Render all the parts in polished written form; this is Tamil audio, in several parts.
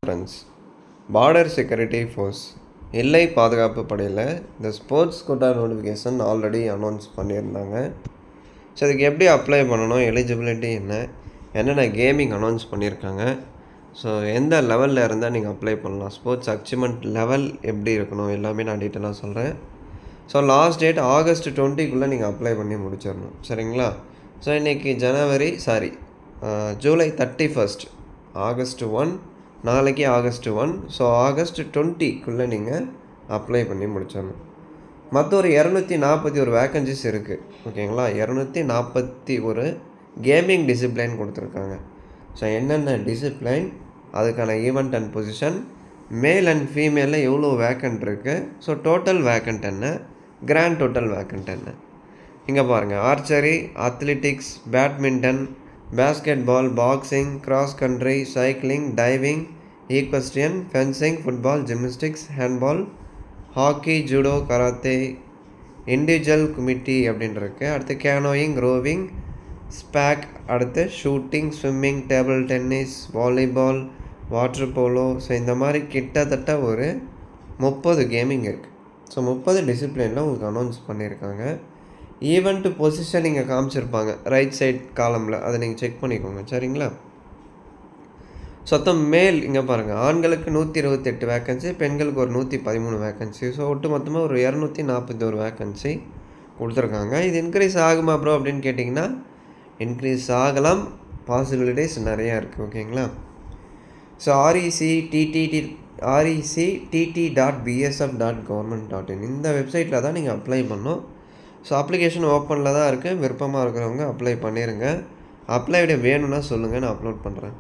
ஃப்ரெண்ட்ஸ், பார்டர் செக்யூரிட்டி ஃபோர்ஸ் எல்லை பாதுகாப்பு படையில் இந்த sports quota notification already announce பண்ணியிருந்தாங்க. ஸோ அதுக்கு எப்படி அப்ளை பண்ணணும், எலிஜிபிலிட்டி என்ன, என்னென்ன கேமிங் அனௌன்ஸ் பண்ணியிருக்காங்க, ஸோ எந்த லெவலில் இருந்தால் நீங்கள் அப்ளை பண்ணலாம், ஸ்போர்ட்ஸ் அச்சீவ்மெண்ட் லெவல் எப்படி இருக்கணும், எல்லாமே நான் டீட்டெயிலாக சொல்கிறேன். ஸோ லாஸ்ட் டேட் August 20 நீங்கள் அப்ளை பண்ணி முடிச்சிடணும், சரிங்களா? ஸோ இன்றைக்கி ஜூலை 31, August 1, நாளைக்கு August 1. ஸோ August 20 நீங்கள் அப்ளை பண்ணி முடிச்சிடணும். மற்ற ஒரு 241 வேக்கன்சிஸ் இருக்குது, ஓகேங்களா? 241 கேமிங் டிசிப்ளைன் கொடுத்துருக்காங்க. ஸோ என்னென்ன டிசிப்ளைன், அதுக்கான event and position, male and ஃபீமேலில் எவ்வளோ வேக்கண்ட் இருக்குது, ஸோ டோட்டல் வேக்கண்ட் என்ன, கிராண்ட் டோட்டல் வேக்கண்ட் என்ன. இங்கே பாருங்கள், archery, athletics, badminton, basketball, boxing, cross country, cycling, diving, equestrian, fencing, football, gymnastics, handball, hockey, judo, karate, individual committee அப்படின்னு இருக்குது. அடுத்து கேனோயிங், ரோவிங், ஸ்பேக், அடுத்து shooting, swimming, table tennis, volleyball, water polo. So இந்த மாதிரி கிட்டத்தட்ட ஒரு 30 கேமிங் இருக்குது. ஸோ 30 டிசிப்ளினில் உங்களுக்கு அனௌன்ஸ் பண்ணியிருக்காங்க. ஈவெண்ட் பொசிஷன் இங்கே காமிச்சிருப்பாங்க ரைட் சைட் காலமில், அதை நீங்கள் செக் பண்ணிக்கோங்க, சரிங்களா? மொத்தம் மேல் இங்கே பாருங்கள், ஆண்களுக்கு 128 வேக்கன்சி, பெண்களுக்கு ஒரு 113 வேக்கன்சி. ஸோ ஒட்டு மொத்தமாக ஒரு 241 வேக்கன்சி கொடுத்துருக்காங்க. இது இன்க்ரீஸ் ஆகுமா ப்ரோ அப்படின்னு கேட்டிங்கன்னா, இன்க்ரீஸ் ஆகலாம், பாசிபிலிட்டிஸ் நிறையா இருக்குது, ஓகேங்களா? ஸோ rectt.bsf.government.in இந்த வெப்சைட்டில் தான் நீங்கள் அப்ளை பண்ணணும். ஸோ அப்ளிகேஷன் ஓப்பனில் தான் இருக்குது, விருப்பமாக இருக்கிறவங்க அப்ளை பண்ணிடுங்க. அப்ளைடு வேணும்னா சொல்லுங்கள், நான் அப்லோட் பண்ணுறேன்.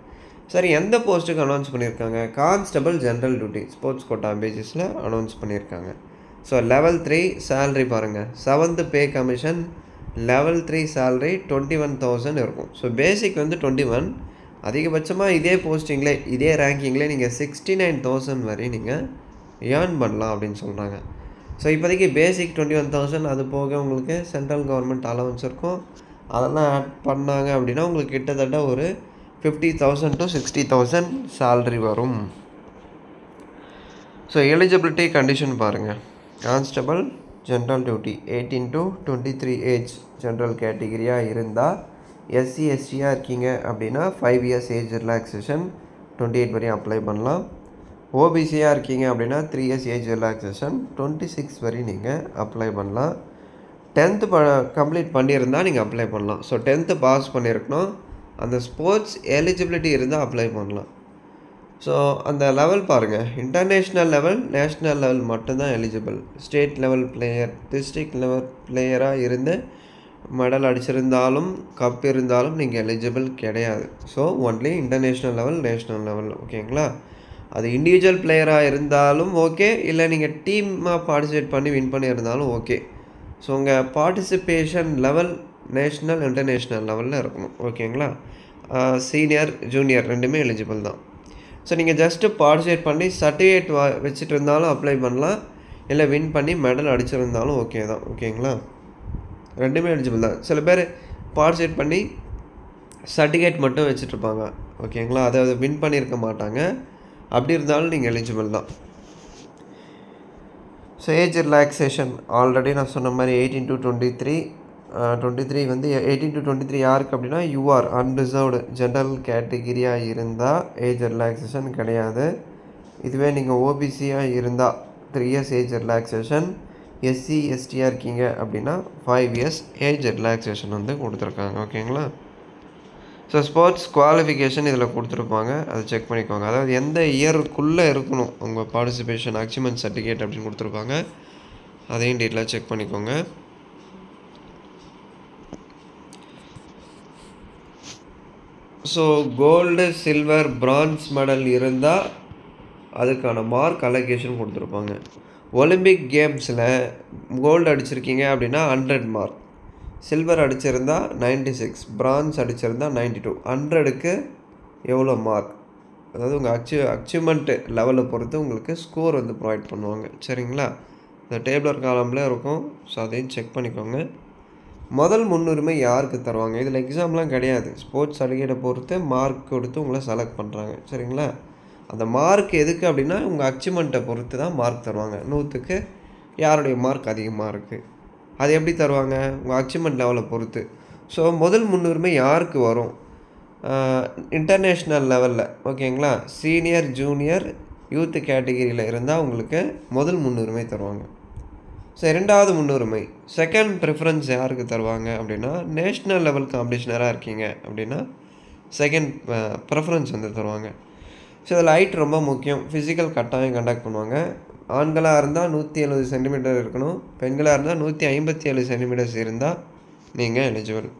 சரி, எந்த போஸ்ட்டுக்கு அனௌன்ஸ் பண்ணியிருக்காங்க? Constable general duty sports quota பேசிஸில் அனௌன்ஸ் பண்ணியிருக்காங்க. ஸோ லெவல் 3 சேல்ரி பாருங்கள், 7th pay commission, level 3 salary 21,000 இருக்கும். ஸோ பேசிக் 21, அதிகபட்சமாக இதே போஸ்டிங்கில் இதே ரேங்கிங்கில் நீங்கள் 69,000 வரை நீங்கள் ஏர்ன் பண்ணலாம் அப்படின்னு சொல்கிறாங்க. ஸோ இப்போதைக்கு பேசிக் 21,000, அது போக உங்களுக்கு சென்ட்ரல் கவர்மெண்ட் அலவன்ஸ் இருக்கும், அதெல்லாம் ஆட் பண்ணாங்க அப்படின்னா உங்களுக்கு கிட்டத்தட்ட ஒரு 50,000 to 60,000 சேல்ரி வரும். ஸோ எலிஜிபிலிட்டி கண்டிஷன் பாருங்கள், constable general duty 18 to 23 age general கேட்டகிரியாக இருந்தால், எஸ்சி எஸ்டியாக இருக்கீங்க அப்படின்னா 5 years ஏஜ் ரிலாக்ஸேஷன் 28 வரையும் அப்ளை பண்ணலாம். ஓபிசியாக இருக்கீங்க அப்படின்னா 3 years ஏஜ் ரிலாக்ஸேஷன் 26 வரை நீங்கள் அப்ளை பண்ணலாம். 10th கம்ப்ளீட் பண்ணியிருந்தால் நீங்கள் அப்ளை பண்ணலாம். ஸோ 10th பாஸ் பண்ணியிருக்கணும், அந்த ஸ்போர்ட்ஸ் எலிஜிபிலிட்டி இருந்தால் அப்ளை பண்ணலாம். ஸோ அந்த லெவல் பாருங்கள், இன்டர்நேஷ்னல் லெவல், நேஷ்னல் லெவல் மட்டும்தான் eligible. State level player, district level பிளேயராக இருந்து மெடல் அடிச்சிருந்தாலும் கப் இருந்தாலும் நீங்கள் எலிஜிபிள் கிடையாது. So only international level, national level, ஓகேங்களா? அது இண்டிவிஜுவல் பிளேயராக இருந்தாலும் ஓகே, இல்லை நீங்கள் டீமாக பார்ட்டிசிபேட் பண்ணி வின் பண்ணியிருந்தாலும் ஓகே. ஸோ உங்கள் பார்ட்டிசிபேஷன் லெவல் நேஷ்னல் இன்டர்நேஷ்னல் லெவலில் இருக்கணும், ஓகேங்களா? சீனியர் ஜூனியர் ரெண்டுமே எலிஜிபிள் தான். ஸோ நீங்கள் ஜஸ்ட்டு பார்ட்டிசிபேட் பண்ணி சர்டிஃபிகேட் வச்சுட்டு இருந்தாலும் அப்ளை பண்ணலாம், இல்லை வின் பண்ணி மெடல் அடிச்சிருந்தாலும் ஓகே தான், ஓகேங்களா? ரெண்டுமே எலிஜிபிள் தான். சில பேர் பார்ட்டிசிபேட் பண்ணி சர்டிஃபிகேட் மட்டும் வச்சுட்ருப்பாங்க, ஓகேங்களா? அதை வின் பண்ணியிருக்க மாட்டாங்க, அப்படி இருந்தாலும் நீங்கள் எலிஜிபிள் தான். ஸோ ஏஜ் ரிலாக்ஸேஷன் ஆல்ரெடி நான் சொன்ன மாதிரி 18 to 23. 23 வந்து 18 to 23 யாருக்கு அப்படின்னா யூஆர் அன்ரிசர்வ்டு ஜென்ரல் கேட்டகிரியாக இருந்தால் ஏஜ் ரிலாக்ஸேஷன் கிடையாது. இதுவே நீங்கள் ஓபிசியாக இருந்தால் 3 years ஏஜ் ரிலாக்ஸேஷன், எஸ்சி எஸ்டியாக இருக்கீங்க அப்படின்னா 5 years ஏஜ் ரிலாக்ஸேஷன் வந்து கொடுத்துருக்காங்க, ஓகேங்களா? ஸோ ஸ்போர்ட்ஸ் குவாலிஃபிகேஷன் இதில் கொடுத்துருப்பாங்க, அதை செக் பண்ணிக்கோங்க. அதாவது எந்த இயருக்குள்ளே இருக்கணும் உங்கள் பார்ட்டிசிபேஷன் அச்சீவ்மெண்ட் சர்டிஃபிகேட் அப்படின்னு கொடுத்துருப்பாங்க, அதையும் டீட்டெயிலாக செக் பண்ணிக்கோங்க. So gold, silver, bronze medal இருந்தால் அதுக்கான மார்க் அலோகேஷன் கொடுத்துருப்பாங்க. ஒலிம்பிக் கேம்ஸில் கோல்டு அடிச்சிருக்கீங்க அப்படின்னா 100 மார்க், சில்வர் அடிச்சிருந்தா 96, பிரான்ஸ் அடிச்சிருந்தா 92. 100க்கு எவ்வளோ மார்க், அதாவது உங்கள் அச்சீவ்மெண்ட்டு லெவலை பொறுத்து உங்களுக்கு ஸ்கோர் வந்து ப்ரொவைட் பண்ணுவாங்க, சரிங்களா? இந்த டேபிளர் காலமில் இருக்கும், ஸோ அதையும் செக் பண்ணிக்கோங்க. முதல் முன்னுரிமை யாருக்கு தருவாங்க? இதில் எக்ஸாம்லாம் கிடையாது. ஸ்போர்ட்ஸ் சர்டிஃபிகேட்டை பொறுத்து மார்க் கொடுத்து உங்களை செலக்ட் பண்ணுறாங்க. சரிங்களா? அந்த மார்க் எதுக்கு அப்படின்னா உங்கள் அச்சீவ்மெண்ட்டை பொறுத்து தான் மார்க் தருவாங்க. 100க்கு யாருடைய மார்க் அதிகமாக இருக்குது, அது எப்படி தருவாங்க, உங்கள் அச்சீவ்மெண்ட் லெவலை பொறுத்து. ஸோ முதல் முன்னுரிமை யாருக்கு வரும், இன்டர்நேஷ்னல் லெவலில் ஓகேங்களா, சீனியர் ஜூனியர் யூத்து கேட்டகிரியில் இருந்தால் உங்களுக்கு முதல் முன்னுரிமை தருவாங்க. ஸோ 2வது முன்னுரிமை செகண்ட் ப்ரிஃபரன்ஸ் யாருக்கு தருவாங்க அப்படின்னா, நேஷ்னல் லெவல் காம்படிஷனராக இருக்கீங்க அப்படின்னா செகண்ட் ப்ரிஃபரன்ஸ் வந்து தருவாங்க. ஸோ இதில் ஹைட் ரொம்ப முக்கியம். ஃபிசிக்கல் கட்டாயம் கண்டக்ட் பண்ணுவாங்க. ஆண்களாக இருந்தால் 170 சென்டிமீட்டர் இருக்கணும், பெண்களாக இருந்தால் 157 சென்டிமீட்டர்ஸ் இருந்தால் நீங்கள் எலிஜிபிள்.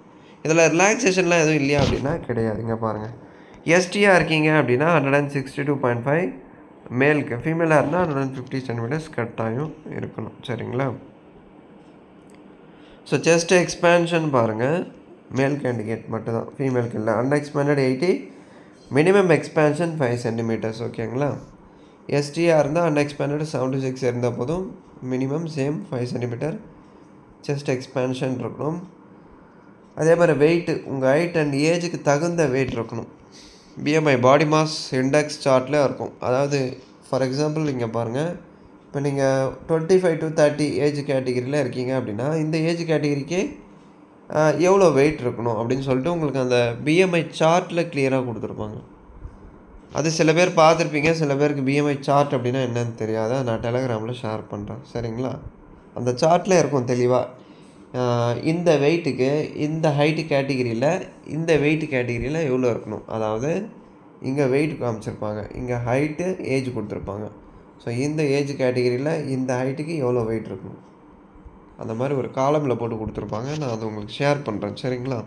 இதில் ரிலாக்ஸேஷன்லாம் எதுவும் இல்லையா அப்படின்னா கிடையாதுங்க. பாருங்கள், எஸ்டியாக இருக்கீங்க அப்படின்னா 162.5, மேலுக்கு, ஃபீமேலாக இருந்தால் 150 சென்டிமீட்டர்ஸ் கட்டாயம் இருக்கணும். சரிங்களா? ஸோ செஸ்ட் எக்ஸ்பேன்ஷன் பாருங்கள், மேல் கேண்டிடேட் மட்டும்தான், ஃபீமேலுக்கு இல்லை. Unexpanded 80, minimum expansion 5 centimetres. ஓகேங்களா? எஸ்டியாக இருந்தால் அன்எக்ஸ்பேண்டட் 76 இருந்தால் போதும், minimum same 5 centimetre chest expansion இருக்கணும். அதே மாதிரி வெயிட்டு உங்கள் ஹைட் அண்ட் ஏஜுக்கு தகுந்த வெயிட் இருக்கணும். பிஎம்ஐ பாடி மாஸ் இண்டெக்ஸ் சார்ட்டில் இருக்கும். அதாவது ஃபார் எக்ஸாம்பிள் இங்கே பாருங்கள், இப்போ நீங்கள் 25 to 30 ஏஜ் கேட்டகிரியில் இருக்கீங்க அப்படின்னா இந்த ஏஜ் கேட்டகிரிக்கு எவ்வளோ வெயிட் இருக்கணும் அப்படின்னு சொல்லிட்டு உங்களுக்கு அந்த பிஎம்ஐ சார்ட்டில் கிளியராக கொடுத்துருப்பாங்க. அது சில பேர் பார்த்துருப்பீங்க, சில பேருக்கு பிஎம்ஐ சார்ட் அப்படின்னா என்னன்னு தெரியாத, நான் டெலகிராமில் ஷேர் பண்ணுறேன். சரிங்களா? அந்த சார்ட்டில் இருக்கும் தெளிவாக, இந்த வெயிட்டுக்கு இந்த ஹைட்டு கேட்டகிரியில் இந்த வெயிட் கேட்டகிரியில் எவ்வளோ இருக்கணும். அதாவது இங்கே வெயிட் காமிச்சிருப்பாங்க, இங்கே ஹைட்டு ஏஜ் கொடுத்துருப்பாங்க. ஸோ இந்த ஏஜ் கேட்டகிரியில் இந்த ஹைட்டுக்கு எவ்வளோ வெயிட் இருக்கணும், அந்த மாதிரி ஒரு காலமில் போட்டு கொடுத்துருப்பாங்க. நான் அதை உங்களுக்கு ஷேர் பண்ணுறேன். சரிங்களா?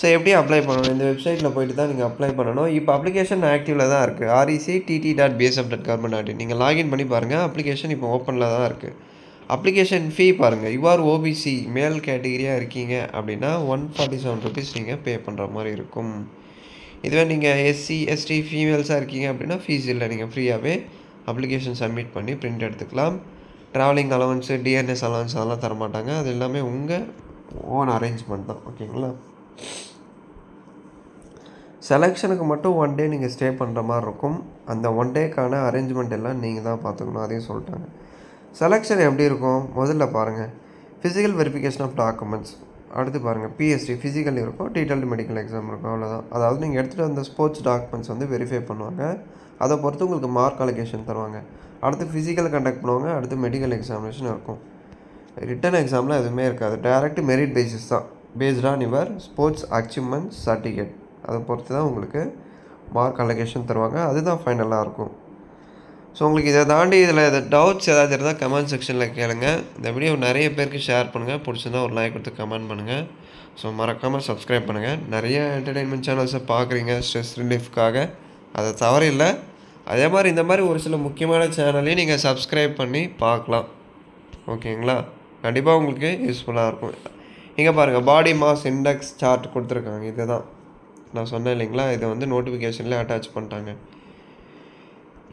ஸோ எப்படி அப்ளை பண்ணணும், இந்த வெப்சைட்டில் போய்ட்டு தான் நீங்கள் அப்ளை பண்ணணும். இப்போ அப்ளிகேஷன் ஆக்டிவில் தான் இருக்குது. rect.bsf.government.in நீங்கள் லாகின் பண்ணி பாருங்கள். அப்ளிகேஷன் இப்போ ஓப்பனில் தான் இருக்குது. அப்ளிகேஷன் ஃபீ பாருங்கள், யூஆர் ஓபிசி மேல் கேட்டகிரியாக இருக்கீங்க அப்படின்னா 147 ருபீஸ் நீங்கள் பே பண்ணுற மாதிரி இருக்கும். இதுவே நீங்கள் எஸ்சி எஸ்டி ஃபீமேல்ஸாக இருக்கீங்க அப்படின்னா ஃபீஸ் இல்லை, நீங்கள் ஃப்ரீயாகவே அப்ளிகேஷன் சப்மிட் பண்ணி பிரிண்ட் எடுத்துக்கலாம். ட்ராவலிங் அலவன்ஸு, டிஎன்எஸ் அலவன்ஸ் அதெல்லாம் தரமாட்டாங்க. அது எல்லாமே உங்கள் ஓன் அரேஞ்ச்மெண்ட் தான். ஓகேங்களா? செலெக்ஷனுக்கு மட்டும் 1 டே நீங்கள் ஸ்டே பண்ணுற மாதிரி இருக்கும். அந்த 1 டேக்கான அரேஞ்ச்மெண்ட் எல்லாம் நீங்கள் தான் பார்த்துக்கணும், அதையும் சொல்லிட்டாங்க. செலெக்ஷன் எப்படி இருக்கும், முதல்ல பாருங்கள் ஃபிசிக்கல் வெரிஃபிகேஷன் ஆஃப் டாக்குமெண்ட்ஸ். அடுத்து பாருங்கள் பிஎஸ்டி ஃபிசிக்கல் இருக்கும், டீட்டெயில்டு மெடிக்கல் எக்ஸாம் இருக்கும், அவ்வளோதான். அதாவது நீங்கள் எடுத்துகிட்டு வந்த ஸ்போர்ட்ஸ் டாக்குமெண்ட்ஸ் வந்து வெரிஃபை பண்ணுவாங்க. அதை பொறுத்து உங்களுக்கு மார்க் அலோகேஷன் தருவாங்க. அடுத்து ஃபிசிக்கல் கண்டக்ட் பண்ணுவாங்க. அடுத்து மெடிக்கல் எக்ஸாமினேஷன் இருக்கும். ரிட்டன் எக்ஸாமில் எதுவுமே இருக்காது, டைரக்ட் மெரிட் பேசிஸ் தான், based on your sports achievement certificate. அதை பொறுத்து தான் உங்களுக்கு மார்க் அலோகேஷன் தருவாங்க. அதுதான் ஃபைனலாக இருக்கும். ஸோ உங்களுக்கு இதை தாண்டி இதில் டவுட்ஸ் ஏதாவது இருந்தால் கமெண்ட் செக்ஷனில் கேளுங்க. இந்த வீடியோ நிறைய பேருக்கு ஷேர் பண்ணுங்கள். பிடிச்சிருந்தா ஒரு லைக் கொடுத்து கமெண்ட் பண்ணுங்கள். ஸோ மறக்காமல் சப்ஸ்கிரைப் பண்ணுங்கள். நிறைய என்டர்டெயின்மெண்ட் சேனல்ஸை பார்க்குறீங்க ஸ்ட்ரெஸ் ரிலீஃப்காக, அதை தவறு இல்லை. அதே மாதிரி இந்த மாதிரி ஒரு சில முக்கியமான சேனலையும் நீங்கள் சப்ஸ்கிரைப் பண்ணி பார்க்கலாம். ஓகேங்களா? கண்டிப்பாக உங்களுக்கு யூஸ்ஃபுல்லாக இருக்கும். இங்கே பாருங்கள் பாடி மாஸ் இண்டெக்ஸ் சார்ட் கொடுத்துருக்காங்க. இது தான் நான் சொன்னேன் இல்லைங்களா, இதை வந்து நோட்டிஃபிகேஷனில் அட்டாச் பண்ணிட்டாங்க.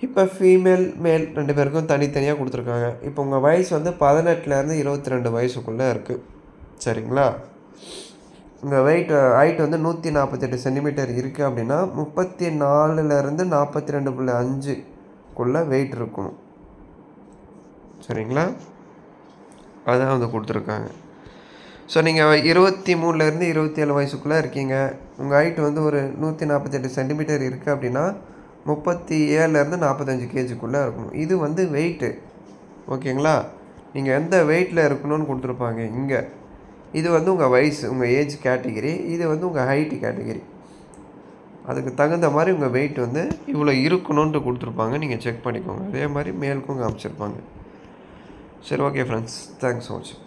இப்போ ஃபீமேல் மேல் 2 பேருக்கும் தனித்தனியாக கொடுத்துருக்காங்க. இப்போ உங்கள் வயசு வந்து 18லேருந்து 22 வயசுக்குள்ளே இருக்குது. சரிங்களா? உங்கள் ஹைட் வந்து 148 சென்டிமீட்டர் இருக்குது அப்படின்னா 34லேருந்து 42.5க்குள்ளே வெயிட் இருக்கணும். சரிங்களா? அதான் வந்து கொடுத்துருக்காங்க. ஸோ நீங்கள் 23லேருந்து 27 வயசுக்குள்ளே இருக்கீங்க, உங்கள் ஹைட் வந்து ஒரு 148 சென்டிமீட்டர் இருக்குது அப்படின்னா 37லேருந்து 45 கேஜிக்குள்ளே இருக்கணும். இது வந்து வெயிட்டு. ஓகேங்களா? நீங்கள் எந்த வெயிட்டில் இருக்கணும்னு கொடுத்துருப்பாங்க இங்கே. இது வந்து உங்கள் வயசு, உங்கள் ஏஜ் கேட்டகிரி. இது வந்து உங்கள் ஹைட்டு கேட்டகிரி. அதுக்கு தகுந்த மாதிரி உங்கள் வெயிட் வந்து இவ்வளோ இருக்கணுன்ட்டு கொடுத்துருப்பாங்க. நீங்கள் செக் பண்ணிக்கோங்க. அதே மாதிரி மேலுக்கும் காமிச்சிருப்பாங்க. சரி, ஓகே ஃப்ரெண்ட்ஸ், தேங்க்ஸ் ஃபார் வாட்சிங்.